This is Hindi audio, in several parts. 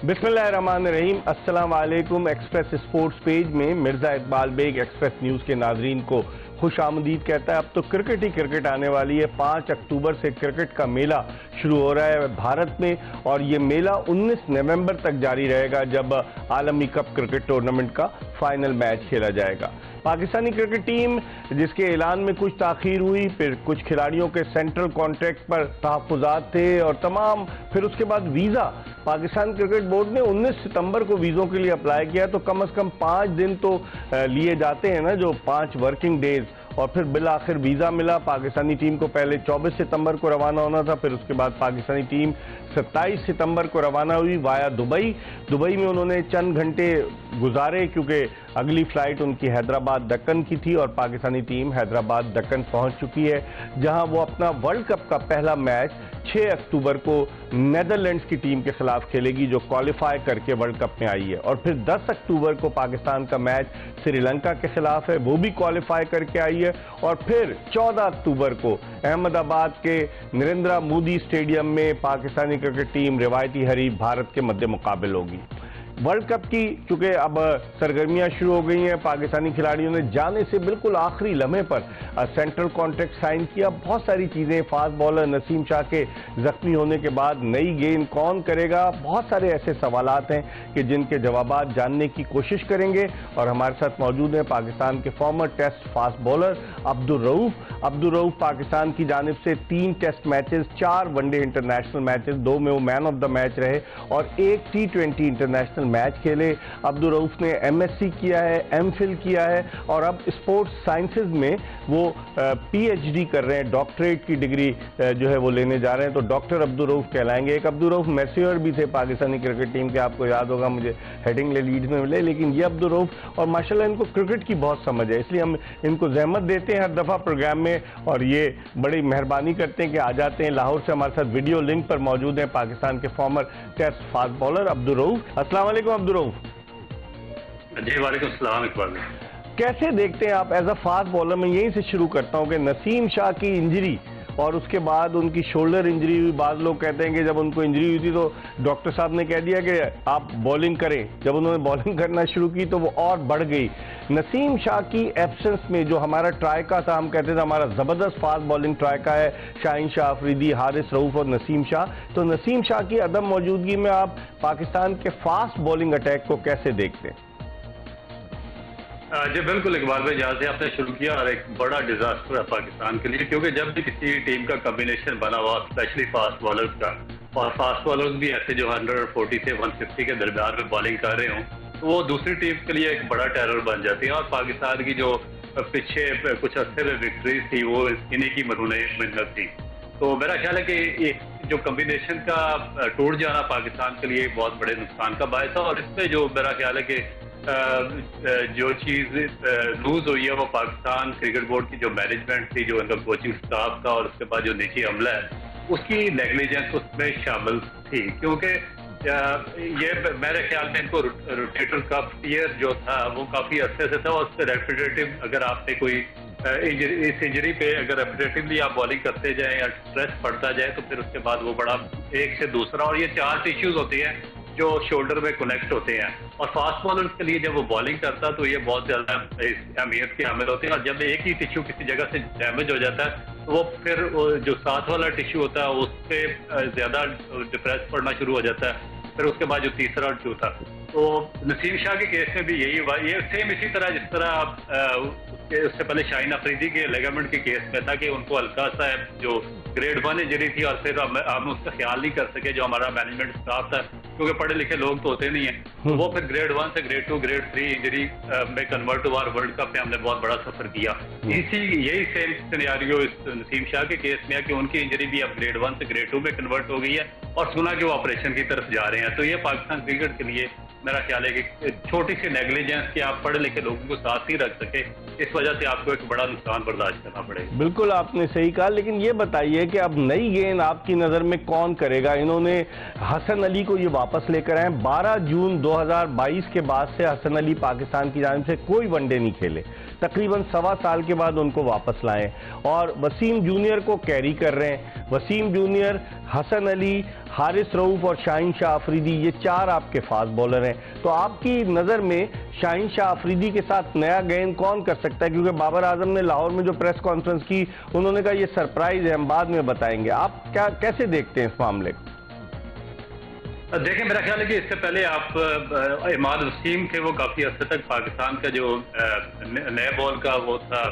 बिस्मिल्लाहिर्रहमानिर्रहीम। अस्सलाम वालेकुम। एक्सप्रेस स्पोर्ट्स पेज में मिर्जा इकबाल बेग एक्सप्रेस न्यूज़ के नाजरीन को खुश आमदीद कहता है। अब तो क्रिकेट ही क्रिकेट आने वाली है। 5 अक्टूबर से क्रिकेट का मेला शुरू हो रहा है भारत में और ये मेला 19 नवंबर तक जारी रहेगा, जब आलमी कप क्रिकेट टूर्नामेंट का फाइनल मैच खेला जाएगा। पाकिस्तानी क्रिकेट टीम जिसके ऐलान में कुछ ताखीर हुई, फिर कुछ खिलाड़ियों के सेंट्रल कॉन्ट्रैक्ट पर तहफ़्फ़ुज़ात थे और तमाम, फिर उसके बाद वीज़ा, पाकिस्तान क्रिकेट बोर्ड ने 19 सितंबर को वीज़ों के लिए अप्लाई किया, तो कम से कम 5 दिन तो लिए जाते हैं ना, जो 5 वर्किंग डेज, और फिर बिल आखिर वीज़ा मिला। पाकिस्तानी टीम को पहले 24 सितंबर को रवाना होना था, फिर उसके बाद पाकिस्तानी टीम 27 सितंबर को रवाना हुई वाया दुबई। दुबई में उन्होंने चंद घंटे गुजारे क्योंकि अगली फ्लाइट उनकी हैदराबाद दक्कन की थी और पाकिस्तानी टीम हैदराबाद दक्कन पहुंच चुकी है, जहां वो अपना वर्ल्ड कप का पहला मैच 6 अक्टूबर को नेदरलैंड्स की टीम के खिलाफ खेलेगी, जो क्वालिफाई करके वर्ल्ड कप में आई है। और फिर 10 अक्टूबर को पाकिस्तान का मैच श्रीलंका के खिलाफ है, वो भी क्वालिफाई करके आई है। और फिर 14 अक्टूबर को अहमदाबाद के नरेंद्र मोदी स्टेडियम में पाकिस्तानी क्रिकेट टीम रिवायती हरीफ भारत के मध्य मुकाबिल होगी। वर्ल्ड कप की चूंकि अब सरगर्मियां शुरू हो गई हैं, पाकिस्तानी खिलाड़ियों ने जाने से बिल्कुल आखिरी लम्हे पर सेंट्रल कॉन्ट्रैक्ट साइन किया। बहुत सारी चीज़ें, फास्ट बॉलर नसीम शाह के जख्मी होने के बाद नई गेंद कौन करेगा, बहुत सारे ऐसे सवालात हैं कि जिनके जवाबात जानने की कोशिश करेंगे। और हमारे साथ मौजूद हैं पाकिस्तान के former test fast bowler Abdul Rauf Pakistan की जानिब से 3 test matches, 4 one day international matches, 2 में वो मैन ऑफ द मैच रहे और 1 T20 इंटरनेशनल मैच खेले। अब्दुल रऊफ ने MSc किया है, MPhil किया है और अब स्पोर्ट्स साइंसेज में वो PhD कर रहे हैं, डॉक्टरेट की डिग्री जो है वो लेने जा रहे हैं, तो डॉक्टर अब्दुल रऊफ कहलाएंगे। एक अब्दुल रऊफ मैस्योर भी थे पाकिस्तानी क्रिकेट टीम के, आपको याद होगा, मुझे हेडिंग लीड में मिले, लेकिन ये अब्दुल रऊफ, और माशाल्लाह इनको क्रिकेट की बहुत समझ है, इसलिए हम इनको जहमत देते हैं हर दफ़ा प्रोग्राम में और ये बड़ी मेहरबानी करते हैं कि आ जाते हैं। लाहौर से हमारे साथ वीडियो लिंक पर मौजूद हैं पाकिस्तान के former test fast bowler Abdul Rauf. अस्सलाम वालेकुम अब्दुल रऊफ। जी वालेकुम सलाम इकबाल। कैसे देखते हैं आप एज अ फास्ट बॉलर? मैं यहीं से शुरू करता हूं कि नसीम शाह की इंजरी और उसके बाद उनकी शोल्डर इंजरी हुई। बाद लोग कहते हैं कि जब उनको इंजरी हुई थी तो डॉक्टर साहब ने कह दिया कि आप बॉलिंग करें, जब उन्होंने बॉलिंग करना शुरू की तो वो और बढ़ गई। नसीम शाह की एब्सेंस में जो हमारा ट्राइका था, हम कहते थे हमारा ज़बरदस्त फास्ट बॉलिंग ट्राइका है, शाहीन शाह अफरीदी, हारिस रऊफ और नसीम शाह, तो नसीम शाह की अदम मौजूदगी में आप पाकिस्तान के फास्ट बॉलिंग अटैक को कैसे देखते हैं? जी बिल्कुल इकबाल भाई, जहाँ से आपने शुरू किया और एक बड़ा डिजास्टर है पाकिस्तान के लिए, क्योंकि जब भी किसी टीम का कॉम्बिनेशन बना हुआ, स्पेशली फास्ट बॉलर्स का, और फास्ट बॉलर्स भी ऐसे जो 140 से 150 के दरमियान में बॉलिंग कर रहे हों, तो वो दूसरी टीम के लिए एक बड़ा टेरर बन जाती है। और पाकिस्तान की जो पीछे कुछ अर्से में विक्ट्रीज थी वो इन्हीं की मरूने मिन्नत थी। तो मेरा ख्याल है कि एक जो कॉम्बिनेशन का टूट जाना पाकिस्तान के लिए बहुत बड़े नुकसान का बायस था। और इसमें जो मेरा ख्याल है कि जो चीज़ लूज हुई है वो पाकिस्तान क्रिकेट बोर्ड की जो मैनेजमेंट थी, जो उनका कोचिंग स्टाफ का और उसके बाद जो निजी अमला है, उसकी नेग्लिजेंस उसमें शामिल थी। क्योंकि ये मेरे ख्याल में इनको रोटेटर कप ईयर जो था वो काफ़ी अर्से से था, और उससे रेपिटेटिव अगर आपने कोई इस इंजरी पे अगर रेपिटेटिवली आप बॉलिंग करते जाएं या स्ट्रेस पड़ता जाए तो फिर उसके बाद वो बड़ा एक से दूसरा, और ये 4 टिश्यूज होती हैं जो शोल्डर में कनेक्ट होते हैं। और फास्ट बॉलर्स के लिए जब वो बॉलिंग करता है तो ये बहुत ज़्यादा अहमियत के हामिल होते हैं। और जब एक ही टिश्यू किसी जगह से डैमेज हो जाता है तो वो फिर जो साथ वाला टिश्यू होता है उस पर ज़्यादा डिप्रेस पड़ना शुरू हो जाता है। फिर उसके बाद जो तीसरा और चौथा, तो नसीम शाह के केस में भी यही हुआ। ये सेम इसी तरह जिस तरह उससे पहले शाहीन अफरीदी के लेगामेंट के केस में था कि उनको हल्का सा जो ग्रेड 1 इंजरी थी और फिर हम उसका ख्याल नहीं कर सके, जो हमारा मैनेजमेंट स्टाफ था, क्योंकि पढ़े लिखे लोग तो होते नहीं हैं, तो वो फिर ग्रेड 1 से ग्रेड 2 ग्रेड 3 इंजरी में कन्वर्ट हुआ और वर्ल्ड कप में हमने बहुत बड़ा सफर किया। यही सेम सिनेरियो इस नसीम शाह के केस में है कि उनकी इंजरी भी अब ग्रेड 1 से ग्रेड 2 में कन्वर्ट हो गई है और सुना कि वो ऑपरेशन की तरफ जा रहे हैं। तो ये पाकिस्तान क्रिकेट के लिए मेरा ख्याल है कि छोटी सी नेग्लिजेंस कि आप पढ़े लिखे लोगों को साथ ही रख सके, इस वजह से आपको एक बड़ा नुकसान बर्दाश्त करना पड़ेगा। बिल्कुल आपने सही कहा, लेकिन ये बताइए कि अब नई गेंद आपकी नज़र में कौन करेगा? इन्होंने हसन अली को ये वापस लेकर आए। 12 जून 2022 के बाद से हसन अली पाकिस्तान की जानिब से कोई वनडे नहीं खेले, तकरीबन 1.25 साल के बाद उनको वापस लाए और वसीम जूनियर को कैरी कर रहे हैं। वसीम जूनियर, हसन अली, हारिस रऊफ और शाहीन शाह अफरीदी, ये 4 आपके फास्ट बॉलर हैं। तो आपकी नज़र में शाहीन शाह अफरीदी के साथ नया गेंद कौन कर सकता है? क्योंकि बाबर आजम ने लाहौर में जो प्रेस कॉन्फ्रेंस की, उन्होंने कहा ये सरप्राइज है, हम बाद में बताएंगे। आप कैसे देखते हैं इस मामले को? देखिए, मेरा ख्याल है कि इससे पहले आप इमाद वसीम थे, वो काफी हद तक पाकिस्तान का जो नए बॉल का वो था,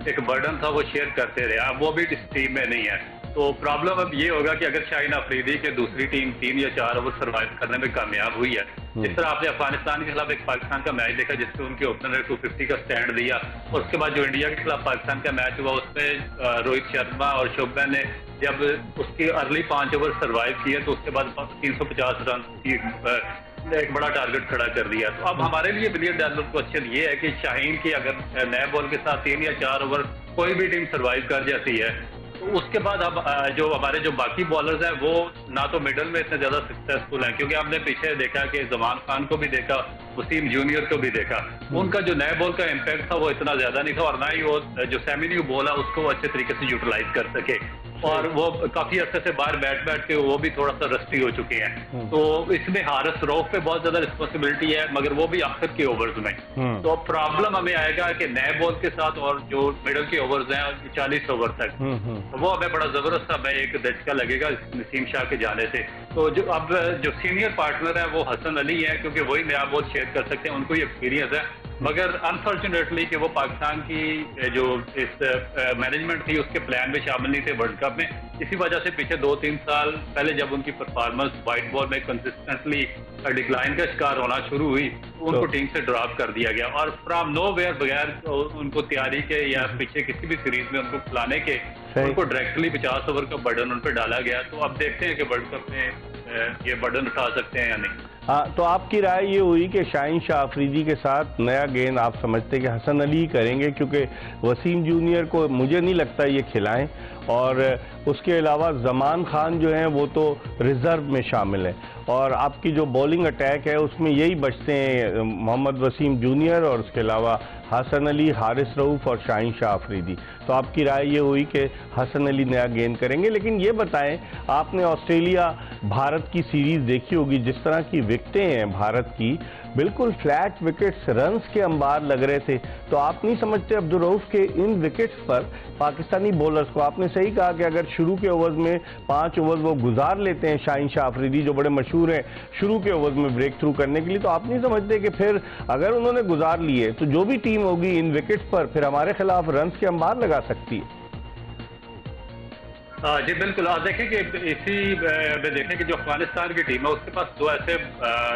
एक बर्डन था, वो शेयर करते रहे। अब वो भी इस टीम में नहीं है, तो प्रॉब्लम अब ये होगा कि अगर शाहीन अफरीदी के दूसरी टीम 3 या 4 ओवर सर्वाइव करने में कामयाब हुई है, जिस तरह आपने अफगानिस्तान के खिलाफ एक पाकिस्तान का मैच देखा जिसमें उनके ओपनर ने 250 का स्टैंड दिया, और उसके बाद जो इंडिया के खिलाफ पाकिस्तान का मैच हुआ उसमें रोहित शर्मा और शुभमन ने जब उसकी अर्ली 5 ओवर सर्वाइव किए तो उसके बाद 350 रन की एक बड़ा टारगेट खड़ा कर दिया। तो अब हमारे लिए बिलियन डॉलर क्वेश्चन ये है कि शाहीन की अगर नए बॉल के साथ 3 या 4 ओवर कोई भी टीम सर्वाइव कर जाती है, तो उसके बाद अब जो हमारे जो बाकी बॉलर्स हैं वो ना तो मिडल में इतने ज्यादा सक्सेसफुल हैं, क्योंकि हमने पीछे देखा कि जमान खान को भी देखा, वसीम जूनियर को भी देखा, उनका जो नए बॉल का इम्पैक्ट था वो इतना ज्यादा नहीं था, और ना ही वो जो सेमी न्यू बॉल है उसको अच्छे तरीके से यूटिलाइज कर सके, और वो काफी अर्से से बाहर बैठ के वो भी थोड़ा सा रस्टी हो चुके हैं। तो इसमें हारिस रऊफ पे बहुत ज्यादा रिस्पॉन्सिबिलिटी है, मगर वो भी आखिर के ओवर्स में। तो प्रॉब्लम हमें आएगा कि नए बॉल के साथ और जो मिडल के ओवर्स हैं 40 ओवर तक, तो वो हमें बड़ा जबरदस्त हमें एक झटका लगेगा नसीम शाह के जाने से। तो जो अब जो सीनियर पार्टनर है वो हसन अली है, क्योंकि वही नया बॉल शेयर कर सकते हैं, उनको ही एक्सपीरियंस है, मगर अनफॉर्चुनेटली कि वो पाकिस्तान की जो इस मैनेजमेंट थी उसके प्लान में शामिल नहीं थे वर्ल्ड कप में। इसी वजह से पीछे 2-3 साल पहले जब उनकी परफॉर्मेंस वाइट बॉल में कंसिस्टेंटली डिक्लाइन का शिकार होना शुरू हुई, तो उनको टीम से ड्रॉप कर दिया गया, और फ्रॉम नोवेयर बगैर उनको तैयारी के या पीछे किसी भी सीरीज में उनको खिलाने के उनको डायरेक्टली 50 ओवर का बर्डन उन पर डाला गया। तो अब देखते हैं कि वर्ल्ड कप में ये बर्डन उठा सकते हैं या नहीं। हाँ, तो आपकी राय ये हुई कि शाहीन शाह अफरीदी के साथ नया गेंद आप समझते कि हसन अली करेंगे, क्योंकि वसीम जूनियर को मुझे नहीं लगता ये खिलाएं, और उसके अलावा जमान खान जो हैं वो तो रिजर्व में शामिल है, और आपकी जो बॉलिंग अटैक है उसमें यही बचते हैं मोहम्मद वसीम जूनियर और उसके अलावा हसन अली, हारिस रऊफ और शाहीन शाह अफरीदी। तो आपकी राय ये हुई कि हसन अली नया गेंद करेंगे। लेकिन ये बताएं, आपने ऑस्ट्रेलिया भारत की सीरीज देखी होगी, जिस तरह की विकेटें हैं भारत की, बिल्कुल फ्लैट विकेट्स, रन्स के अंबार लग रहे थे। तो आप नहीं समझते अब्दुल रऊफ के इन विकेट्स पर पाकिस्तानी बॉलर्स को, आपने सही कहा कि अगर शुरू के ओवर्स में 5 ओवर वो गुजार लेते हैं, शाहीन शाह अफरीदी जो बड़े मशहूर हैं शुरू के ओवर्स में ब्रेक थ्रू करने के लिए, तो आप नहीं समझते कि फिर अगर उन्होंने गुजार लिए तो जो भी टीम होगी इन विकेट्स पर फिर हमारे खिलाफ रन्स के अंबार लगा सकती है? जी बिल्कुल। आप देखें कि इसी में देखें कि जो अफगानिस्तान की टीम है उसके पास 2 ऐसे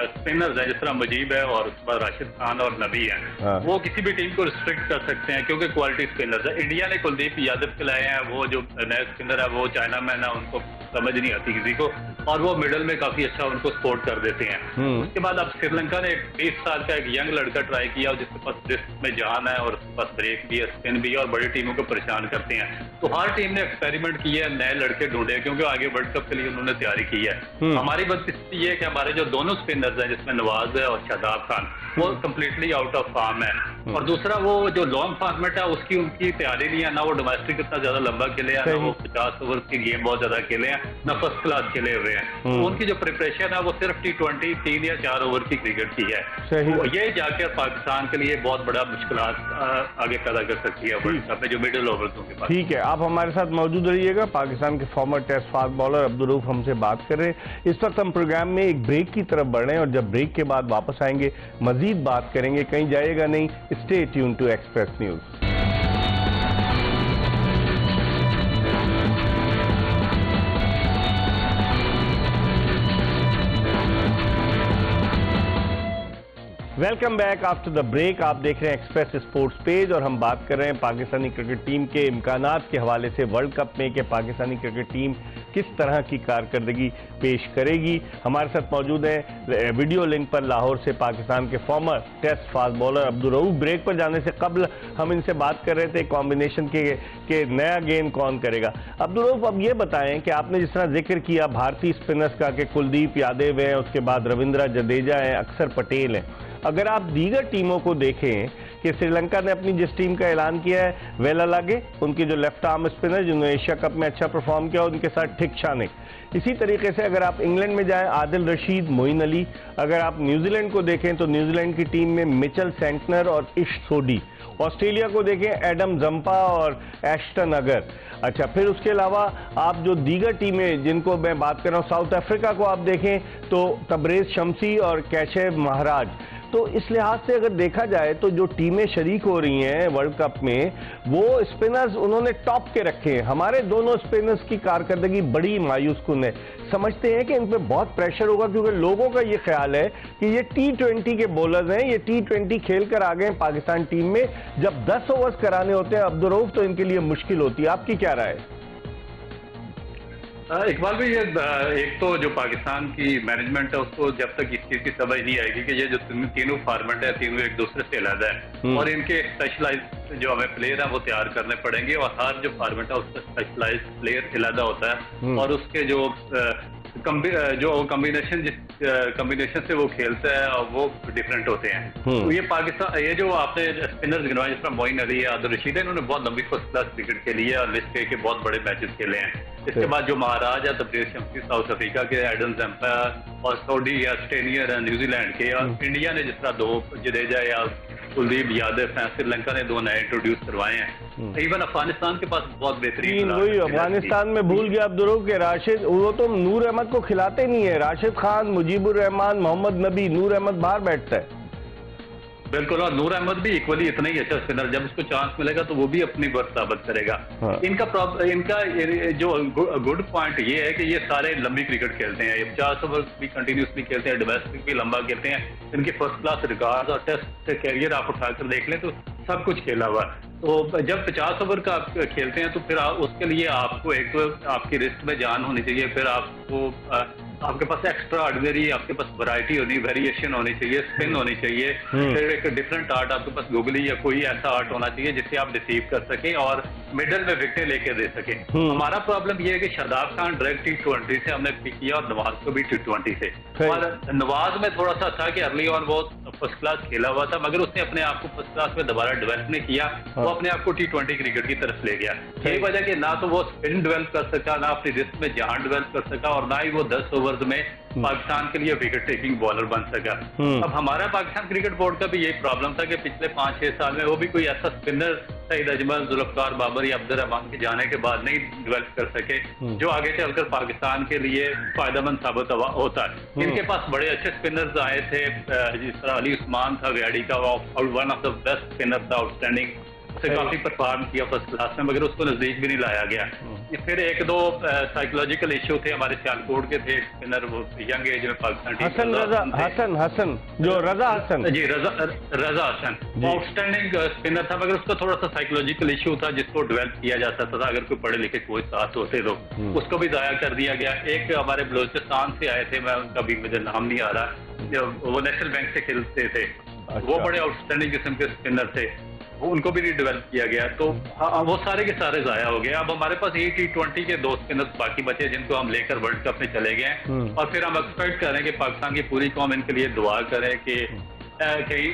स्पिनर्स हैं, जिस तरह मुजीब है और उसके बाद राशिद खान और नबी हैं। वो किसी भी टीम को रिस्ट्रिक्ट कर सकते हैं क्योंकि क्वालिटी स्पिनर्स है। इंडिया ने कुलदीप यादव के लाए हैं, वो जो नए स्पिनर है वो चाइना मैन है, उनको समझ नहीं आती किसी को, और वो मिडल में काफी अच्छा उनको सपोर्ट कर देते हैं। उसके बाद अब श्रीलंका ने 20 साल का एक यंग लड़का ट्राई किया जिसके पास रिस्क में जान है और उसके पास ब्रेक भी है, स्पिन भी है, और बड़ी टीमों को परेशान करते हैं। तो हर टीम ने एक्सपेरिमेंट किया है, नए लड़के ढूंढे, क्योंकि आगे वर्ल्ड कप के लिए उन्होंने तैयारी की है। हमारी बदकिस्मती ये है कि हमारे जो दोनों स्पिनर्स हैं, जिसमें नवाज है और शादाब खान, वो कम्प्लीटली आउट ऑफ फॉर्म है। और दूसरा वो जो लॉन्ग फॉर्मेट है उसकी उनकी तैयारी नहीं है, ना वो डोमेस्टिक इतना ज्यादा लंबा खेले हैं, ना वो 50 ओवर की गेम बहुत ज्यादा खेले हैं, ना फर्स्ट क्लास खेले हुए हैं। तो उनकी जो प्रिपरेशन है वो सिर्फ T20 3 या 4 ओवर की क्रिकेट की है। तो ये जाकर पाकिस्तान के लिए बहुत बड़ा मुश्किल आगे पैदा कर सकती है वर्ल्ड कप में जो मिडिल ओवर के पास। ठीक है, आप हमारे साथ मौजूद रहिएगा। पाकिस्तान के former test fast bowler Abdul Rauf हमसे बात कर रहे हैं। इस वक्त हम प्रोग्राम में एक ब्रेक की तरफ बढ़ रहे हैं और जब ब्रेक के बाद वापस आएंगे मजीद बात करेंगे। कहीं जाइएगा नहीं, stay tune to express news. Welcome back after the break. आप देख रहे हैं एक्सप्रेस स्पोर्ट्स पेज और हम बात कर रहे हैं पाकिस्तानी क्रिकेट टीम के इम्कानात के हवाले से वर्ल्ड कप में कि पाकिस्तानी क्रिकेट टीम किस तरह की कारकर्दगी पेश करेगी। हमारे साथ मौजूद है वीडियो लिंक पर लाहौर से पाकिस्तान के former test fast bowler Abdul Rauf. Break पर जाने से कबल हम इनसे बात कर रहे थे कॉम्बिनेशन के नया गेम कौन करेगा। अब्दुल रऊफ, अब ये बताएं कि आपने जिस तरह जिक्र किया भारतीय स्पिनर्स का कि कुलदीप यादव है, उसके बाद रविंद्र जडेजा है, अक्षर पटेल है, अगर आप दीगर टीमों को देखें कि श्रीलंका ने अपनी जिस टीम का ऐलान किया है वेलालागे, उनकी जो लेफ्ट आर्म स्पिनर जिन्होंने एशिया कप में अच्छा परफॉर्म किया, उनके साथ थिकशाने। इसी तरीके से अगर आप इंग्लैंड में जाएं आदिल रशीद, मोइन अली। अगर आप न्यूजीलैंड को देखें तो न्यूजीलैंड की टीम में मिचेल सेंटनर और इश सोडी। ऑस्ट्रेलिया को देखें एडम जंपा और एश्टन अगर। अच्छा, फिर उसके अलावा आप जो दीगर टीमें जिनको मैं बात कर रहा हूँ, साउथ अफ्रीका को आप देखें तो तबरेज शमसी और कैशेव महाराज। तो इस लिहाज से अगर देखा जाए तो जो टीमें शरीक हो रही हैं वर्ल्ड कप में वो स्पिनर्स उन्होंने टॉप के रखे हैं। हमारे दोनों स्पिनर्स की कारकर्दगी बड़ी मायूस कुन है। समझते हैं कि इन पर बहुत प्रेशर होगा क्योंकि लोगों का ये ख्याल है कि ये T20 के बॉलर्स हैं, ये T20 खेल कर आ गए पाकिस्तान टीम में। जब 10 ओवर्स कराने होते हैं अब्दुल रऊफ तो इनके लिए मुश्किल होती है। आपकी क्या राय है? इकबाल भाई, ये एक तो जो पाकिस्तान की मैनेजमेंट है उसको जब तक इस चीज की समझ नहीं आएगी कि ये जो तीनों फॉर्मेट है तीनों एक दूसरे से अलग है और इनके स्पेशलाइज जो हमें प्लेयर है वो तैयार करने पड़ेंगे और हर जो फॉर्मेट है उसका स्पेशलाइज प्लेयर अलग होता है और उसके जो कॉम्बिनेशन से वो खेलता है और वो डिफरेंट होते हैं। तो ये पाकिस्तान, ये जो आपने स्पिनर्स गिनवाए जिस तरह मोइन अली है, आदिल रशीद है, इन्होंने बहुत लंबी फर्स्ट क्लास क्रिकेट खेली है और लिस्ट के बहुत बड़े मैचेस खेले हैं। इसके बाद जो महाराज है तबरेज शमसी साउथ अफ्रीका के, एडम जंपा और सऊदी या ऑस्ट्रेलिया है न्यूजीलैंड के, और इंडिया ने जिस तरह 2 जडेजा या कुलदीप यादव हैं, श्रीलंका ने 2 नए इंट्रोड्यूस करवाए हैं। इवन अफगानिस्तान के पास बहुत बेहतरीन, वही अफगानिस्तान में भूल गया अब्दुल रऊफ के राशिद, वो तो नूर अहमद को खिलाते नहीं है। राशिद खान, मुजीबुर रहमान, मोहम्मद नबी, नूर अहमद बाहर बैठता है। बिल्कुल, और नूर अहमद भी इक्वली इतना ही अच्छा स्पिनर, जब उसको चांस मिलेगा तो वो भी अपनी वर्थ साबित करेगा। इनका जो गुड पॉइंट ये है कि ये सारे लंबी क्रिकेट खेलते हैं, 50 ओवर भी कंटिन्यूसली खेलते हैं, डोमेस्टिक भी लंबा खेलते हैं। इनके फर्स्ट क्लास रिकॉर्ड और टेस्ट कैरियर आप उठाकर देख लें तो सब कुछ खेला हुआ। तो जब 50 ओवर का आप खेलते हैं तो फिर उसके लिए आपको एक तो आपकी रिस्ट में जान होनी चाहिए, फिर आपको आपके पास एक्स्ट्रा ऑर्डिनरी, आपके पास वैरायटी होनी, वेरिएशन होनी चाहिए, स्पिन होनी चाहिए, फिर एक डिफरेंट आर्ट आपके पास गुगली या कोई ऐसा आर्ट होना चाहिए जिससे आप रिसीव कर सकें और मिडल में विकेटें लेके दे सकें। हमारा प्रॉब्लम ये है कि शादाब खान डायरेक्ट T20 से हमने पिक किया और नवाज को भी T20 से, और नवाज में थोड़ा सा था कि अर्ली ऑन वो फर्स्ट क्लास खेला हुआ था मगर उसने अपने आप को फर्स्ट क्लास में दोबारा डेवलप नहीं किया, वो अपने आप को T20 क्रिकेट की तरफ ले गया। यही वजह कि ना तो वो स्पिन डेवलप कर सका, ना अपनी रिस्ट में जान डेवलप कर सका और ना ही वो 10 ओवर में पाकिस्तान के लिए विकेट टेकिंग बॉलर बन सका। अब हमारा पाकिस्तान क्रिकेट बोर्ड का भी यही प्रॉब्लम था कि पिछले 5-6 साल में वो भी कोई ऐसा स्पिनर सईद अजमल, जुल्फकार बाबर या अब्दुल रहमान के जाने के बाद नहीं डेवलप कर सके जो आगे चलकर पाकिस्तान के लिए फायदेमंद साबित होता है। इनके पास बड़े अच्छे स्पिनर्स आए थे, जिस तरह अली उस्मान था व्याडी का, one of the best spinner था, आउटस्टैंडिंग, उसे काफी परफॉर्म किया फर्स्ट क्लास में मगर उसको नजदीक भी नहीं लाया गया। फिर 1-2 साइकोलॉजिकल इश्यू थे, हमारे सियालकोट के थे स्पिनर, वो यंग एज में Pakistan team Hasan Raza Hasan outstanding spinner था मगर उसका थोड़ा सा साइकोलॉजिकल इश्यू था जिसको डेवलप किया जा सकता था अगर कोई पढ़े लिखे कोच साथ होते तो, उसको भी जाया कर दिया गया। एक हमारे बलोचिस्तान से आए थे, मैं उनका भी मुझे नाम नहीं आ रहा, वो नेशनल बैंक से खेलते थे, वो बड़े आउटस्टैंडिंग किस्म के स्पिनर थे, उनको भी डेवलप किया गया। तो वो सारे के सारे जाया हो गए। अब हमारे पास T20 के 2 स्पिनर्स बाकी बचे जिनको हम लेकर वर्ल्ड कप में चले गए और फिर हम एक्सपेक्ट करें कि पाकिस्तान की पूरी कौम इनके लिए दुआ करे कि कहीं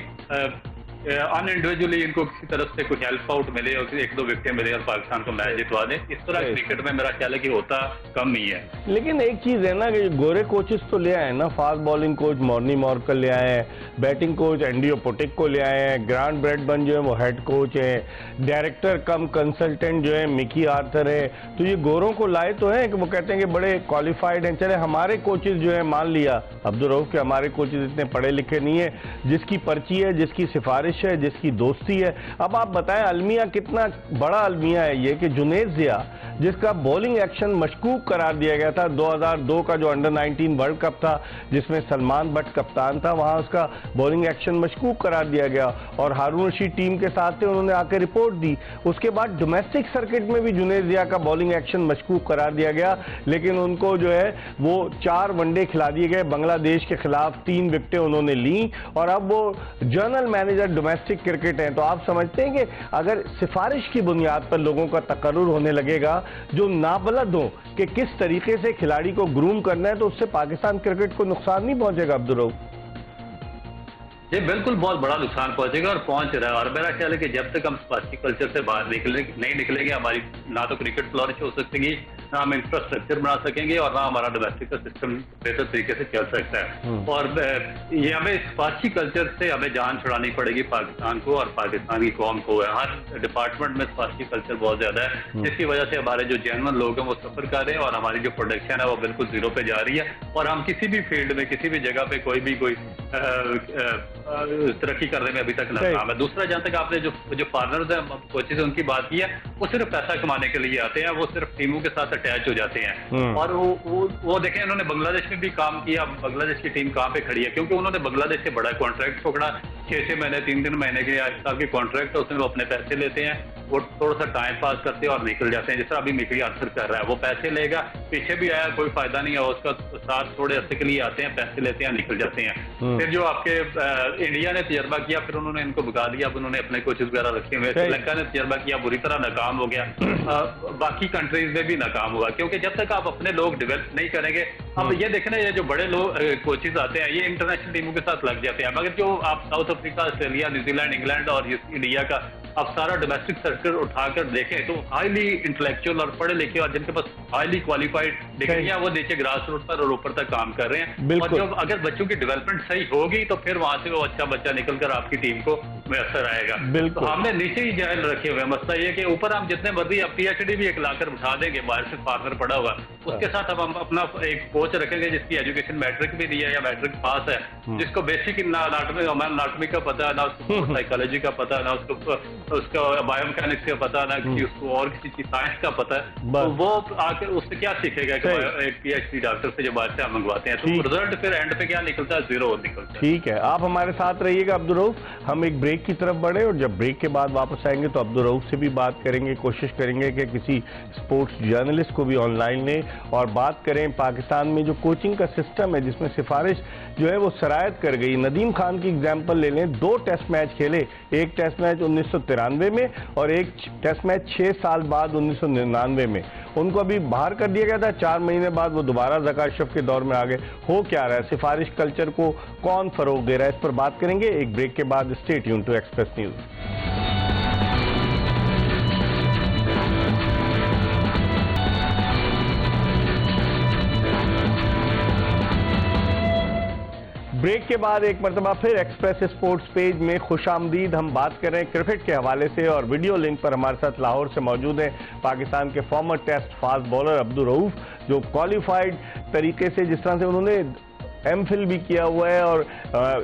अनइंडिविजुअली इनको किसी तरफ से कुछ हेल्प आउट मिले और 1-2 विकेटें मिले और पाकिस्तान को मैच जितवा दें। इस तरह क्रिकेट में मेरा ख्याल है कि होता कम ही है। लेकिन एक चीज है ना कि गोरे कोचेस तो ले आए ना, fast bowling coach Morne Morkel ले आए हैं, बैटिंग कोच एंडियो पोटिक को ले आए हैं, ग्रांट ब्रैडबर्न जो है वो हेड कोच है, डायरेक्टर कम कंसल्टेंट जो है मिकी आर्थर है। तो ये गोरों को लाए तो हैं कि वो कहते हैं कि बड़े क्वालिफाइड हैं। चले हमारे कोचेस जो है, मान लिया अब्दुल रऊफ के हमारे कोचेस इतने पढ़े लिखे नहीं है, जिसकी पर्ची है, जिसकी सिफारिश रंजिश है, जिसकी दोस्ती है। अब आप बताएं अलमिया कितना बड़ा अलमिया है ये कि जुनैद ज़िया जिसका बॉलिंग एक्शन मशकूक करार दिया गया था 2002 का जो अंडर 19 वर्ल्ड कप था जिसमें सलमान बट कप्तान था, वहां उसका बॉलिंग एक्शन मशकूक करार दिया गया और हारून रशीद टीम के साथ थे, उन्होंने आकर रिपोर्ट दी। उसके बाद डोमेस्टिक सर्किट में भी जुनैद ज़िया का बॉलिंग एक्शन मशकूक करार दिया गया, लेकिन उनको जो है वो 4 वनडे खिला दिए गए। बांग्लादेश के खिलाफ 3 विकेटें उन्होंने ली और अब वो जनरल मैनेजर डोमेस्टिक क्रिकेट हैं। तो आप समझते हैं कि अगर सिफारिश की बुनियाद पर लोगों का तकर्रुर होने लगेगा जो नाबलद हो कि किस तरीके से खिलाड़ी को ग्रूम करना है, तो उससे पाकिस्तान क्रिकेट को नुकसान नहीं पहुंचेगा अब्दुल रऊफ? ये बिल्कुल बहुत बड़ा नुकसान पहुंचेगा और पहुंच रहा है। और मेरा ख्याल है कि जब तक हम स्पार्टी कल्चर से बाहर नहीं निकलेंगे, हमारी ना तो क्रिकेट फ्लॉरिश हो सकेगी, ना हम इंफ्रास्ट्रक्चर बना सकेंगे और ना हमारा डोमेस्टिक का सिस्टम बेहतर तरीके से चल सकता है। और ये हमें स्पार्टी कल्चर से हमें जान छुड़ानी पड़ेगी पाकिस्तान को और पाकिस्तान की कौम को। हर डिपार्टमेंट में स्पार्टी कल्चर बहुत ज्यादा है, जिसकी वजह से हमारे जो जेन्युइन लोग हैं वो सफर कर रहे हैं और हमारी जो प्रोडक्शन है वो बिल्कुल जीरो पे जा रही है। और हम किसी भी फील्ड में किसी भी जगह पे कोई तरक्की करने में अभी तक नाकाम है। दूसरा, जहां तक आपने जो फार्मर्स हैं, कोचेज उनकी बात की है, वो सिर्फ पैसा कमाने के लिए आते हैं, वो सिर्फ टीमों के साथ अटैच हो जाते हैं। और वो देखें, उन्होंने बांग्लादेश में भी काम किया। बांग्लादेश की टीम कहां पे खड़ी है? क्योंकि उन्होंने बांग्लादेश से बड़ा कॉन्ट्रैक्ट पकड़ा, 6-6 महीने 3-3 महीने के 1 साल के कॉन्ट्रैक्ट है, उसमें वो अपने पैसे लेते हैं, वो थोड़ा सा टाइम पास करते हैं और निकल जाते हैं। जिस तरह अभी मिकरी आंसर कर रहा है, वो पैसे लेगा, पीछे भी आया, कोई फायदा नहीं है उसका, साथ थोड़े अर्से के लिए आते हैं, पैसे लेते हैं, निकल जाते हैं। फिर जो आपके इंडिया ने तजर्बा किया, फिर उन्होंने इनको भगा दिया, अब उन्होंने अपने कोचेस वगैरह रखे हुए। श्रीलंका ने तजर्बा किया, बुरी तरह नाकाम हो गया। बाकी कंट्रीज में भी नाकाम हुआ, क्योंकि जब तक आप अपने लोग डेवलप नहीं करेंगे। अब ये देखना, ये जो बड़े लोग कोचेज आते हैं, ये इंटरनेशनल टीमों के साथ लग जाते हैं, मगर जो आप south Africa, Australia, New Zealand, England और इंडिया का आप सारा डोमेस्टिक सर्कल उठाकर देखें तो हाईली इंटेलेक्चुअल और पढ़े लिखे और जिनके पास हाईली क्वालिफाइड डिग्रियां, वो नीचे ग्रास रूट पर और ऊपर तक काम कर रहे हैं। और जब अगर बच्चों की डेवलपमेंट सही होगी तो फिर वहां से वो अच्छा बच्चा निकलकर आपकी टीम को मैसर आएगा। तो हमने नीचे ही जाहिल रखे हुए हैं। मसला ये कि ऊपर हम जितने मर्जी PhD भी एक लाकर उठा देंगे, बाहर से फार्मर पड़ा हुआ, उसके साथ अब हम अपना एक कोच रखेंगे जिसकी एजुकेशन मैट्रिक भी दी है या मैट्रिक पास है, जिसको बेसिक अनाटॉमी का पता है, ना उसको साइकोलॉजी का पता है, ना उसका बायोमैकेनिक्स का पता, ना उसको और किसी चीज साइंस का पता है। तो वो आकर उससे क्या सीखेगा कि एक PhD डॉक्टर से जब बाहर से हम मंगवाते हैं तो रिजल्ट फिर एंड पे क्या निकलता है? 0 निकलता है। ठीक है, आप हमारे साथ रहिएगा अब्दुल रऊफ। हम एक ब्रेक की तरफ बढ़े और जब ब्रेक के बाद वापस आएंगे तो अब्दुल रऊफ से भी बात करेंगे, कोशिश करेंगे कि किसी स्पोर्ट्स जर्नलिस्ट को भी ऑनलाइन लें और बात करें पाकिस्तान में जो कोचिंग का सिस्टम है जिसमें सिफारिश जो है वो सरायत कर गई। नदीम खान की एग्जाम्पल ले लें, 2 टेस्ट मैच खेले, एक टेस्ट मैच 1993 में और एक टेस्ट मैच 6 साल बाद 1999 में। उनको अभी बाहर कर दिया गया था, 4 महीने बाद वो दोबारा ज़का अशरफ के दौर में आ गए। हो क्या रहा है? सिफारिश कल्चर को कौन फरोग दे रहा है? इस पर बात करेंगे एक ब्रेक के बाद। Stay tune to express news. Break के बाद एक मरतबा फिर एक्सप्रेस स्पोर्ट्स पेज में खुशामदीद। हम बात कर रहे हैं क्रिकेट के हवाले से और वीडियो लिंक पर हमारे साथ लाहौर से मौजूद हैं पाकिस्तान के former test fast bowler Abdul Rauf, जो क्वालिफाइड तरीके से, जिस तरह से उन्होंने MPhil भी किया हुआ है और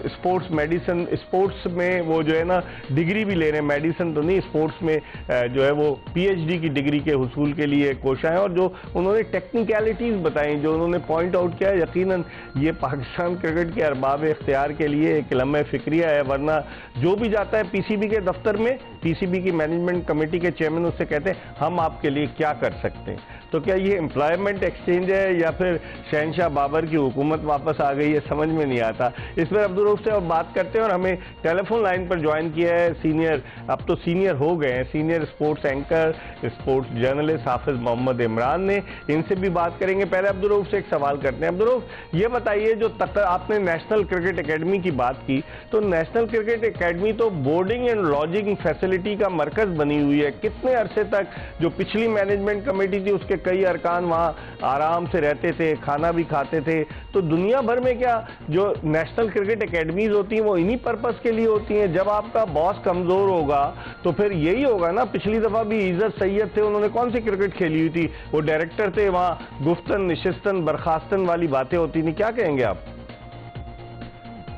स्पोर्ट्स मेडिसिन, स्पोर्ट्स में वो जो है ना डिग्री भी ले रहे हैं, मेडिसिन तो नहीं, स्पोर्ट्स में जो है वो PhD की डिग्री के हुसूल के लिए कोशा है। और जो उन्होंने टेक्निकलिटीज़ बताई, जो उन्होंने पॉइंट आउट किया, यकीनन ये पाकिस्तान क्रिकेट के अरबाब इख्तियार के लिए एक लम्हे फिक्रिया है। वरना जो भी जाता है PCB के दफ्तर में, PCB की मैनेजमेंट कमेटी के चेयरमैन उससे कहते हैं हम आपके लिए क्या कर सकते हैं। तो क्या ये एम्प्लॉयमेंट एक्सचेंज है या फिर शहनशाह बाबर की हुकूमत वापस आ गई है? समझ में नहीं आता। इस पर अब्दुल रऊफ से अब बात करते हैं और हमें टेलीफोन लाइन पर ज्वाइन किया है सीनियर, अब तो सीनियर हो गए हैं, senior sports anchor, sports journalist Hafiz Mohammad Imran ने। इनसे भी बात करेंगे। पहले अब्दुल रऊफ से एक सवाल करते हैं। अब्दुल रऊफ, ये बताइए, जो आपने नेशनल क्रिकेट एकेडमी की बात की, तो नेशनल क्रिकेट एकेडमी तो बोर्डिंग एंड लॉजिंग फैसिलिटी का मरकज बनी हुई है। कितने अरसे तक जो पिछली मैनेजमेंट कमेटी थी उसके कई अरकान वहाँ आराम से रहते थे, खाना भी खाते थे। तो दुनिया भर में क्या जो नेशनल क्रिकेट एकेडमीज होती हैं वो इन्हीं पर्पस के लिए होती हैं? जब आपका बॉस कमजोर होगा तो फिर यही होगा ना। पिछली दफा भी इज्जत सैयद थे, उन्होंने कौन सी क्रिकेट खेली हुई थी? वो डायरेक्टर थे, वहाँ गुफ्तन निशिस्तन बर्खास्तन वाली बातें होती थी। क्या कहेंगे आप?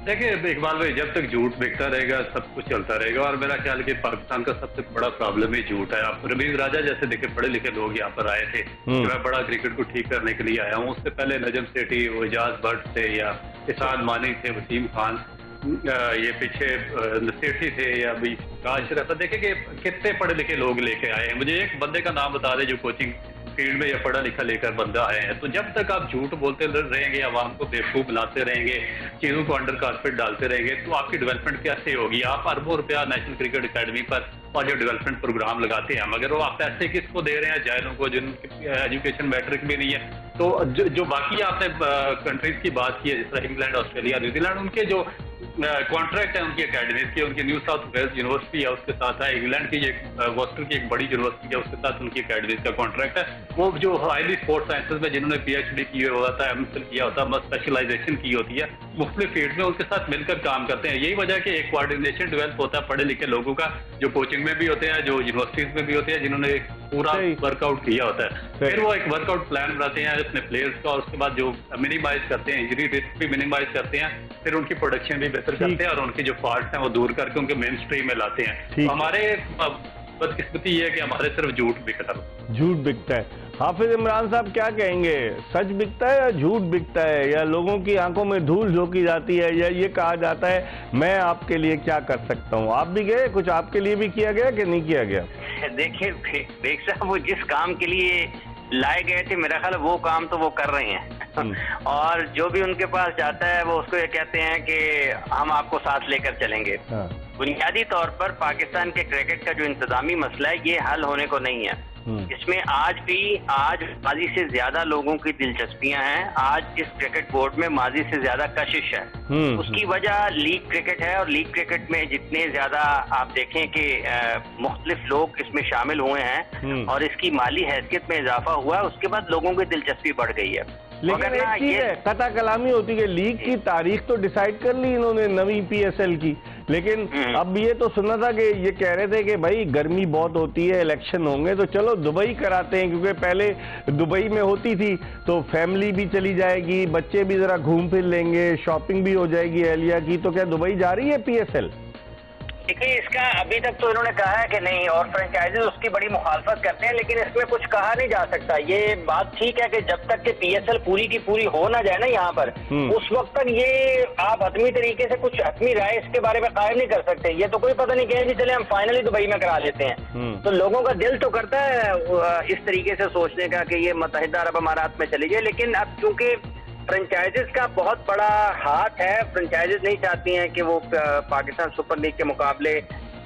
देखिए इकबाल भाई, जब तक झूठ बिकता रहेगा सब कुछ चलता रहेगा, और मेरा ख्याल है कि पाकिस्तान का सबसे बड़ा प्रॉब्लम ही झूठ है। आप रमीज राजा जैसे देखिए पढ़े लिखे लोग यहाँ पर आए थे कि मैं बड़ा क्रिकेट को ठीक करने के लिए आया हूँ। उससे पहले नजम सेठी, एजाज भट्ट थे, या इसाद मानी थे, वसीम खान, ये पीछे सेठी थे, या अभी काश रहता। देखिए कि कितने पढ़े लिखे लोग लेके आए हैं। मुझे एक बंदे का नाम बता दे जो कोचिंग फील्ड में या पढ़ा लिखा लेकर बंदा आए हैं। तो जब तक आप झूठ बोलते रहेंगे, आवाम को बेवकूफ बनाते रहेंगे, चीजों को अंडर कारपेट डालते रहेंगे, तो आपकी डेवलपमेंट कैसे होगी? आप अरबों रुपया नेशनल क्रिकेट अकेडमी पर और जो डेवलपमेंट प्रोग्राम लगाते हैं, मगर वो आप पैसे किसको दे रहे हैं? जाहिलों को, जिनकी एजुकेशन मैट्रिक भी नहीं है। तो जो बाकी आपने कंट्रीज की बात की है, जिस तरह इंग्लैंड, ऑस्ट्रेलिया, न्यूजीलैंड, उनके जो कॉन्ट्रैक्ट है उनकी अकेडमीज के, उनकी न्यू साउथ वेल्स यूनिवर्सिटी है उसके साथ है, इंग्लैंड की वॉस्टन की एक बड़ी यूनिवर्सिटी है उसके साथ उनकी अकेडमीज का कॉन्ट्रैक्ट है। वो जो हाईली स्पोर्ट्स साइंसेज में जिन्होंने PhD किया होता है, MPhil किया होता है, स्पेशलाइजेशन की होती है मुख्तलिफ फील्ड में, उनके साथ मिलकर काम करते हैं। यही वजह कि एक कोऑर्डिनेशन डेवलप होता है पढ़े लिखे लोगों का, जो कोचिंग में भी होते हैं, जो यूनिवर्सिटीज में भी होते हैं, जिन्होंने पूरा वर्कआउट किया होता है। फिर वो एक वर्कआउट प्लान बनाते हैं अपने प्लेयर्स का, और उसके बाद जो मिनिमाइज करते हैं, इंजरी रिस्क भी मिनिमाइज करते हैं, फिर उनकी प्रोडक्शन भी बेहतर करते हैं, और उनकी जो फॉल्ट हैं वो दूर करके उनके मेन स्ट्रीम में लाते हैं। तो हमारे बदकिस्मती ये है कि हमारे सिर्फ झूठ बिकता है। झूठ बिकता है। हाफिज इमरान साहब क्या कहेंगे, सच बिकता है या झूठ बिकता है, या लोगों की आंखों में धूल झोंकी जाती है, या ये कहा जाता है मैं आपके लिए क्या कर सकता हूँ? आप भी गए, कुछ आपके लिए भी किया गया कि नहीं किया गया? देखिए बेग साहब, वो जिस काम के लिए लाए गए थे, मेरा ख्याल वो काम तो वो कर रहे हैं और जो भी उनके पास जाता है वो उसको ये कहते हैं कि हम आपको साथ लेकर चलेंगे। बुनियादी तौर पर पाकिस्तान के क्रिकेट का जो इंतजामी मसला है ये हल होने को नहीं है। इसमें आज माजी से ज्यादा लोगों की दिलचस्पियां हैं। आज इस क्रिकेट बोर्ड में माजी से ज्यादा कशिश है। उसकी वजह लीग क्रिकेट है, और लीग क्रिकेट में जितने ज्यादा आप देखें कि मुख्तलिफ लोग इसमें शामिल हुए हैं और इसकी माली हैसियत में इजाफा हुआ है, उसके बाद लोगों की दिलचस्पी बढ़ गई है। लेकिन एक चीज है, कता कलामी होती है, लीग की तारीख तो डिसाइड कर ली इन्होंने नवी PSL की, लेकिन अब ये तो सुना था कि ये कह रहे थे कि भाई गर्मी बहुत होती है, इलेक्शन होंगे तो चलो दुबई कराते हैं, क्योंकि पहले दुबई में होती थी तो फैमिली भी चली जाएगी, बच्चे भी जरा घूम फिर लेंगे, शॉपिंग भी हो जाएगी एहलिया की। तो क्या दुबई जा रही है PSL? देखिए, इसका अभी तक तो इन्होंने कहा है कि नहीं, और फ्रेंचाइजीज उसकी बड़ी मुखालफत करते हैं, लेकिन इसमें कुछ कहा नहीं जा सकता। ये बात ठीक है कि जब तक कि PSL पूरी की पूरी हो ना जाए ना यहाँ पर, उस वक्त तक ये आप हतमी तरीके से कुछ हतमी राय इसके बारे में कायम नहीं कर सकते। ये तो कोई पता नहीं कहे कि चले हम फाइनली दुबई में करा लेते हैं। तो लोगों का दिल तो करता है इस तरीके से सोचने का कि ये मुत्तहिदा अरब अमारात में चली जाए, लेकिन अब चूंकि फ्रेंचाइजीज का बहुत बड़ा हाथ है, फ्रेंचाइजीज नहीं चाहती हैं कि वो पाकिस्तान सुपर लीग के मुकाबले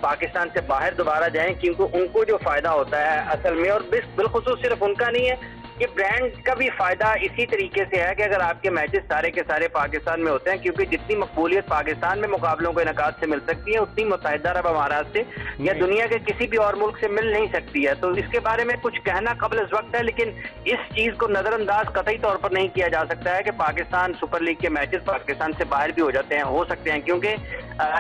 पाकिस्तान से बाहर दोबारा जाएं, क्योंकि उनको जो फायदा होता है असल में, और बिलखुसूस सिर्फ उनका नहीं है, ये ब्रांड का भी फायदा इसी तरीके से है कि अगर आपके मैचेस सारे के सारे पाकिस्तान में होते हैं, क्योंकि जितनी मकबूलियत पाकिस्तान में मुकाबलों के इनेकाद से मिल सकती है उतनी मुत्तहिदा अरब अमारात से या दुनिया के किसी भी और मुल्क से मिल नहीं सकती है। तो इसके बारे में कुछ कहना कबल इस वक्त है, लेकिन इस चीज को नजरअंदाज कतई तौर पर नहीं किया जा सकता है कि पाकिस्तान सुपर लीग के मैचेस पाकिस्तान से बाहर भी हो सकते हैं, क्योंकि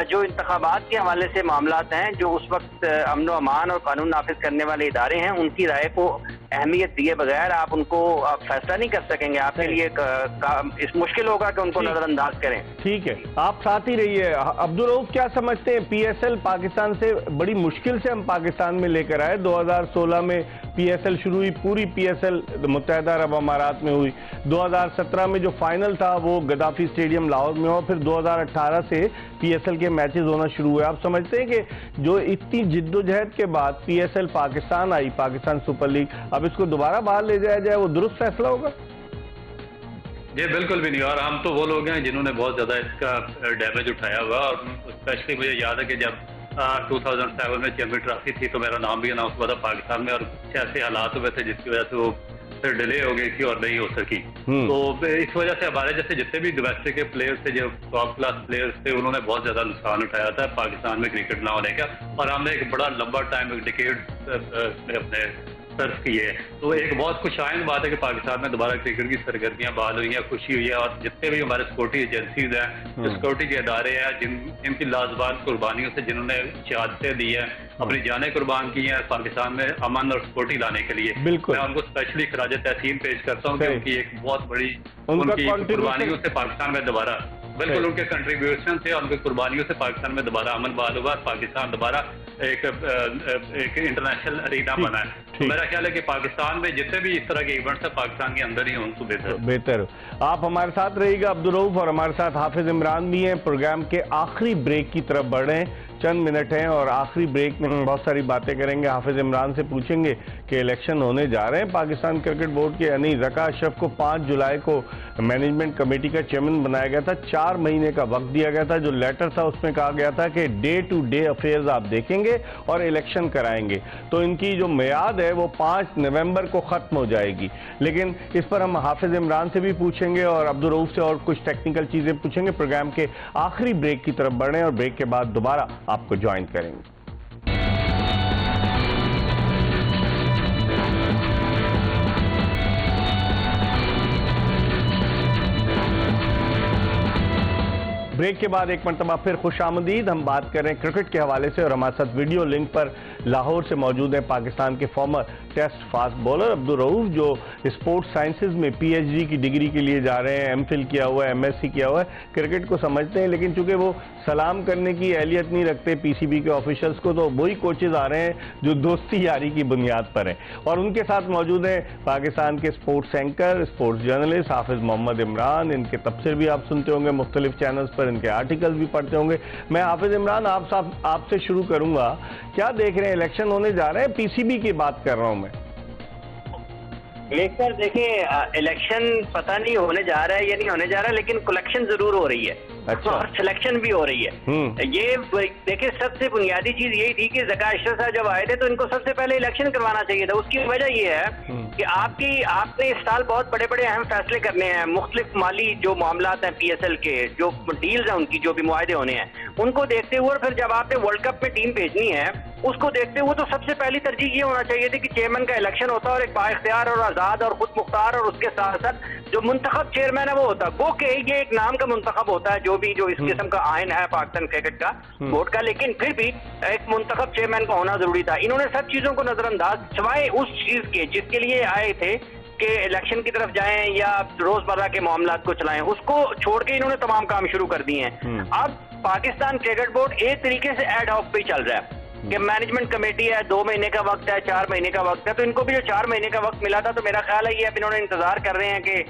जो इंतखाबात के हवाले से मामलात हैं, जो उस वक्त अमन व अमान और कानून नाफिज करने वाले इदारे हैं, उनकी राय को अहमियत दिए बगैर आप उनको फैसला नहीं कर सकेंगे। आपके लिए इस मुश्किल होगा कि उनको नजरअंदाज करें। ठीक है, आप साथ ही रहिए। अब्दुल रऊफ, क्या समझते हैं PSL पाकिस्तान से बड़ी मुश्किल से हम पाकिस्तान में लेकर आए? 2016 में PSL शुरू हुई, पूरी PSL मुत्तहिदा अरब अमारात में हुई। 2017 में जो फाइनल था वो गद्दाफी स्टेडियम लाहौर में हुआ, फिर 2018 से PSL के मैचेस होना शुरू हुए। आप समझते हैं कि जो इतनी जिद्दोजहद के बाद PSL पाकिस्तान आई, पाकिस्तान सुपर लीग, अब इसको दोबारा बाहर ले जाया जाए, वो दुरुस्त फैसला होगा? ये बिल्कुल भी नहीं, और हम तो वो लोग हैं जिन्होंने बहुत ज्यादा इसका डैमेज उठाया हुआ। और स्पेशली मुझे याद है कि जब 2007 में चैंपियन ट्रॉफी थी तो मेरा नाम भी अनाउंस हुआ था पाकिस्तान में, और कुछ ऐसे हालात हुए थे जिसकी वजह से वो फिर डिले हो गई थी और नहीं हो सकी। तो इस वजह से हमारे जैसे जितने भी डोमेस्टिक के प्लेयर्स थे, जो टॉप क्लास प्लेयर्स थे, उन्होंने बहुत ज्यादा नुकसान उठाया था पाकिस्तान में क्रिकेट ना होने का, और हमने एक बड़ा लंबा टाइम, एक डिकेड अपने सर्व की है। तो एक बहुत खुशाइन बात है कि पाकिस्तान में दोबारा क्रिकेट की सरगर्मियां बहाल हुई हैं, खुशी हुई है। और जितने भी हमारे सिक्योरिटी एजेंसीज हैं, जो सिक्योरिटी के इदारे हैं, जिनकी लाजवाब कुर्बानियों से जिन्होंने शहादतें दी हैं, अपनी जानें कुर्बान की हैं पाकिस्तान में अमन और सिक्योरिटी लाने के लिए, मैं उनको स्पेशली खराज तहसीन पेश करता हूँ, क्योंकि एक बहुत बड़ी उनकी कुर्बानियों से पाकिस्तान में दोबारा बिल्कुल उनके कंट्रीब्यूशन से और उनकी कुर्बानियों से पाकिस्तान में दोबारा अमन बहाल हुआ, पाकिस्तान दोबारा एक इंटरनेशनल अरीना बना है। तो मेरा ख्याल है कि पाकिस्तान में जितने भी इस तरह के इवेंट्स है पाकिस्तान के अंदर ही हों तो बेहतर। आप हमारे साथ रहिएगा अब्दुल रऊफ, और हमारे साथ हाफिज इमरान भी हैं। प्रोग्राम के आखिरी ब्रेक की तरफ बढ़ रहे हैं, चंद मिनट हैं और आखिरी ब्रेक में हम बहुत सारी बातें करेंगे। हाफिज इमरान से पूछेंगे कि इलेक्शन होने जा रहे हैं पाकिस्तान क्रिकेट बोर्ड के या नहीं। ज़का अशरफ को 5 जुलाई को मैनेजमेंट कमेटी का चेयरमैन बनाया गया था, 4 महीने का वक्त दिया गया था। जो लेटर था उसमें कहा गया था कि डे टू डे अफेयर्स आप देखेंगे और इलेक्शन कराएंगे। तो इनकी जो मियाद है वो 5 नवंबर को ख़त्म हो जाएगी। लेकिन इस पर हम हाफिज इमरान से भी पूछेंगे और अब्दुल रऊफ से और कुछ टेक्निकल चीज़ें पूछेंगे। प्रोग्राम के आखिरी ब्रेक की तरफ बढ़े और ब्रेक के बाद दोबारा आपको ज्वाइन करेंगे। ब्रेक के बाद एक मरतबा फिर खुशामदीद। हम बात कर रहे हैं क्रिकेट के हवाले से और हमारे साथ वीडियो लिंक पर लाहौर से मौजूद हैं पाकिस्तान के former test fast bowler Abdul Rauf, जो स्पोर्ट्स साइंसेज में PhD की डिग्री के लिए जा रहे हैं, MPhil किया हुआ है, MSc किया हुआ है, क्रिकेट को समझते हैं। लेकिन चूंकि वो सलाम करने की अहलियत नहीं रखते PCB के ऑफिशल्स को, तो वही कोचेज आ रहे हैं जो दोस्ती यारी की बुनियाद पर हैं। और उनके साथ मौजूद हैं पाकिस्तान के sports anchor, sports journalist Hafiz Mohammad Imran. इनके तबसरे भी आप सुनते होंगे मुख्तलिफ चैनल्स पर, इनके आर्टिकल भी पढ़ते होंगे। मैं हाफिज इमरान आपसे शुरू करूंगा, क्या देख रहे हैं? इलेक्शन होने जा रहे हैं, PCB की बात कर रहा हूं मैं। लेकर देखें, इलेक्शन पता नहीं होने जा रहा है या नहीं होने जा रहा है, लेकिन कलेक्शन जरूर हो रही है। अच्छा। और सिलेक्शन भी हो रही है। ये देखिए सबसे बुनियादी चीज यही थी कि ज़का अशरफ साहब जब आए थे तो इनको सबसे पहले इलेक्शन करवाना चाहिए था। उसकी वजह ये है कि आपने इस साल बहुत बड़े बड़े अहम फैसले करने हैं। मुख्तलिफ माली जो मामलात हैं PSL के, जो डील्स हैं उनकी, जो भी मुआहदे होने हैं, उनको देखते हुए और फिर जब आपने वर्ल्ड कप में टीम भेजनी है उसको देखते हुए तो सबसे पहली तरजीह ये होना चाहिए थी कि चेयरमैन का इलेक्शन होता और एक बाइख्तियार और आजाद और खुद मुख्तार, और उसके साथ साथ जो मुंतखब चेयरमैन है वो होता। वो के ये एक नाम का मुंतखब होता है, जो इस किस्म का आयन है पाकिस्तान क्रिकेट का बोर्ड का, लेकिन फिर भी एक मुंतखब चेयरमैन का होना जरूरी था। इन्होंने सब चीजों को नजरअंदाज, सिवाय उस चीज के जिसके लिए आए थे कि इलेक्शन की तरफ जाएं या रोजमर्रा के मामलात को चलाएं, उसको छोड़ के इन्होंने तमाम काम शुरू कर दिए हैं। अब पाकिस्तान क्रिकेट बोर्ड एक तरीके से एड हॉक पे चल रहा है कि मैनेजमेंट कमेटी है, 2 महीने का वक्त है, 4 महीने का वक्त है। तो इनको भी जो 4 महीने का वक्त मिला था, तो मेरा ख्याल है ये अब इन्होंने इंतजार कर रहे हैं कि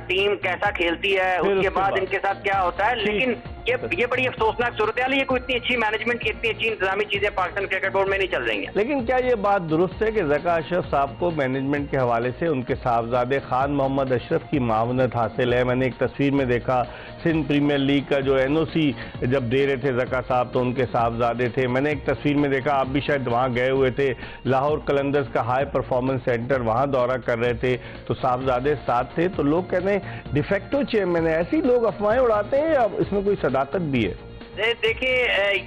टीम कैसा खेलती है, उसके बाद इनके साथ क्या होता है। लेकिन ये बड़ी अफसोसनाक सूरत हाल है। ये कोई इतनी अच्छी मैनेजमेंट की, इतनी अच्छी इंतजामी चीजें पाकिस्तान क्रिकेट बोर्ड में नहीं चल रही हैं। लेकिन क्या ये बात दुरुस्त है कि ज़का अशरफ साहब को मैनेजमेंट के हवाले से उनके साहबजादे खान मोहम्मद अशरफ की मावनत हासिल है? मैंने एक तस्वीर में देखा, सिंध प्रीमियर लीग का जो NOC जब दे रहे थे ज़का साहब तो उनके साहबजादे थे। मैंने एक तस्वीर में देखा, आप भी शायद वहाँ गए हुए थे, लाहौर कलंदर्स का हाई परफॉर्मेंस सेंटर, वहाँ दौरा कर रहे थे, तो साहबजादे साथ थे। तो लोग कहते हैं डिफेक्टो चेयरमैन है, ऐसे ही लोग अफवाहें उड़ाते हैं या इसमें कोई सदाकत भी है? देखिए,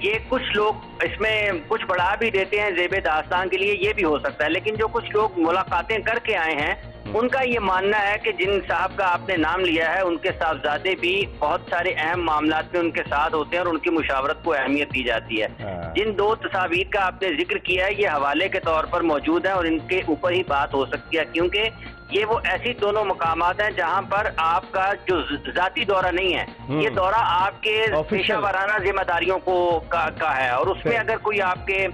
ये कुछ लोग इसमें कुछ बढ़ा भी देते हैं ज़ेबे दास्तान के लिए, ये भी हो सकता है। लेकिन जो कुछ लोग मुलाकातें करके आए हैं उनका ये मानना है कि जिन साहब का आपने नाम लिया है उनके साहबजादे भी बहुत सारे अहम मामलात में उनके साथ होते हैं और उनकी मुशावरत को अहमियत दी जाती है। जिन 2 तस्वीर का आपने जिक्र किया है ये हवाले के तौर पर मौजूद है और इनके ऊपर ही बात हो सकती है, क्योंकि ये वो ऐसी दोनों मकामात हैं जहां पर आपका जो जाती दौरा नहीं है, ये दौरा आपके पेशा वाराना जिम्मेदारियों को का है। और उसमें अगर कोई आपके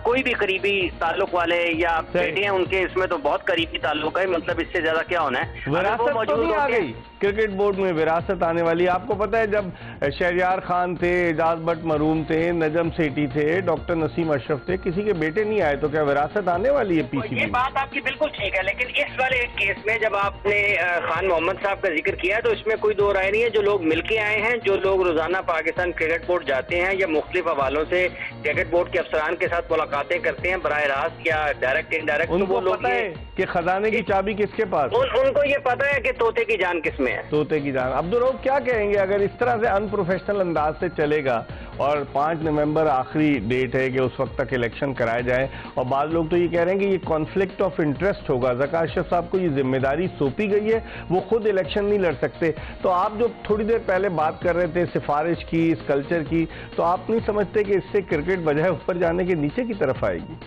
कोई भी करीबी ताल्लुक वाले या बेटे हैं उनके, इसमें तो बहुत करीबी ताल्लुक है, मतलब इससे ज्यादा क्या होना है। विरासत तो नहीं आ गई क्रिकेट बोर्ड में, विरासत आने वाली। आपको पता है जब शहरयार खान थे, एजाज भट्ट मरूम थे, नजम सेठी थे, डॉक्टर नसीम अशरफ थे, किसी के बेटे नहीं आए, तो क्या विरासत आने वाली है PCB? ये बात आपकी बिल्कुल ठीक है, लेकिन इस वाले केस में जब आपने खान मोहम्मद साहब का जिक्र किया तो इसमें कोई दो राय नहीं है। जो लोग मिलके आए हैं, जो लोग रोजाना पाकिस्तान क्रिकेट बोर्ड जाते हैं या मुख्तलिफ हवालों से क्रिकेट बोर्ड के अफसरान के साथ मुलाकातें करते हैं बराह रास्त या डायरेक्ट इनडायरेक्ट, उनको पता है कि खजाने की चाबी किसके पास? उनको ये पता है कि तोते की जान किसमें है। तोते की जान। अब्दुल रऊफ क्या कहेंगे अगर इस तरह से अनप्रोफेशनल अंदाज से चलेगा और 5 नवंबर आखिरी डेट है कि उस वक्त तक इलेक्शन कराए जाए, और बाद लोग तो ये कह रहे हैं कि ये कॉन्फ्लिक्ट ऑफ इंटरेस्ट होगा, ज़का अशरफ साहब को ये जिम्मेदारी सौंपी गई है, वो खुद इलेक्शन नहीं लड़ सकते। तो आप जो थोड़ी देर पहले बात कर रहे थे सिफारिश की, इस कल्चर की, तो आप नहीं समझते कि इससे क्रिकेट बजाय ऊपर जाने के नीचे की तरफ आएगी?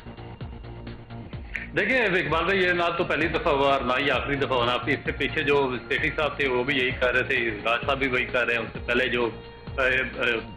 देखिए इकबाल भाई, ये ना तो पहली दफा हुआ और ना ही आखिरी दफा होना। इससे पीछे जो सेठी साहब थे वो भी यही कर रहे थे, राज साहब भी वही कर रहे हैं। उससे पहले जो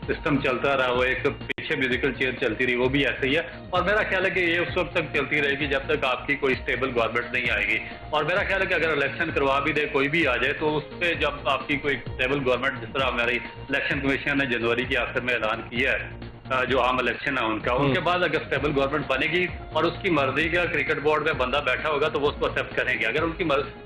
सिस्टम चलता रहा, वो एक पीछे म्यूजिकल चेयर चलती रही, वो भी ऐसे ही है। और मेरा ख्याल है कि ये उस वक्त तक चलती रहेगी जब तक आपकी कोई स्टेबल गवर्नमेंट नहीं आएगी। और मेरा ख्याल है कि अगर इलेक्शन करवा भी दे कोई भी आ जाए, तो उस पर जब आपकी कोई स्टेबल गवर्नमेंट, जिस तरह हमारी इलेक्शन कमीशन ने जनवरी के आखिर में ऐलान किया है जो आम इलेक्शन है उनका, उनके बाद अगर स्टेबल गवर्नमेंट बनेगी और उसकी मर्जी का क्रिकेट बोर्ड में बंदा बैठा होगा तो वो उसको एक्सेप्ट करेंगे।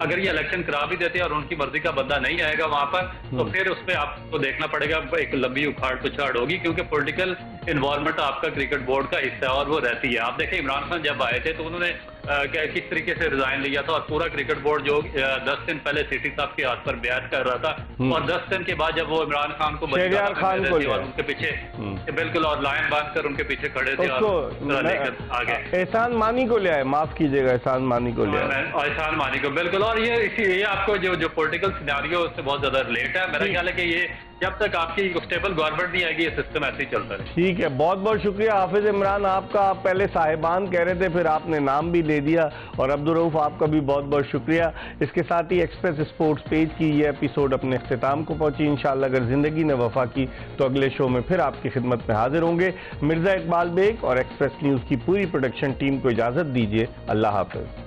अगर ये इलेक्शन करा भी देते हैं और उनकी मर्जी का बंदा नहीं आएगा वहां पर, तो फिर उस पर आपको देखना पड़ेगा, एक लंबी उखाड़ पुछाड़ होगी, क्योंकि पॉलिटिकल इन्वॉल्वमेंट आपका क्रिकेट बोर्ड का हिस्सा है और वो रहती है। आप देखें इमरान खान जब आए थे तो उन्होंने किस तरीके से रिजाइन लिया था, और पूरा क्रिकेट बोर्ड जो 10 दिन पहले सेठी साहब के हाथ पर बैठ कर रहा था, और 10 दिन के बाद जब वो इमरान खान को और उनके पीछे बिल्कुल और लाइन बांध कर उनके पीछे खड़े थे और लेकर आगे एहसान मानी को ले आए, माफ कीजिएगा, एहसान मानी को ले आए, एहसान मानी को, बिल्कुल। और ये आपको जो पॉलिटिकल सिनेरियो उससे बहुत ज्यादा रिलेट है। मेरा ख्याल है कि ये जब तक आपकी स्टेबल गवर्नमेंट नहीं आएगी ये सिस्टम ऐसे ही चलता है। ठीक है, बहुत बहुत शुक्रिया हाफिज इमरान आपका। आप पहले साहिबान कह रहे थे, फिर आपने नाम भी ले दिया, और अब्दुल रऊफ आपका भी बहुत बहुत शुक्रिया। इसके साथ ही एक्सप्रेस स्पोर्ट्स पेज की ये एपिसोड अपने इख्तिताम को पहुंची। इंशाअल्लाह अगर जिंदगी ने वफा की तो अगले शो में फिर आपकी खिदमत में हाजिर होंगे। मिर्जा इकबाल बेग और एक्सप्रेस न्यूज की पूरी प्रोडक्शन टीम को इजाजत दीजिए। अल्लाह हाफिज।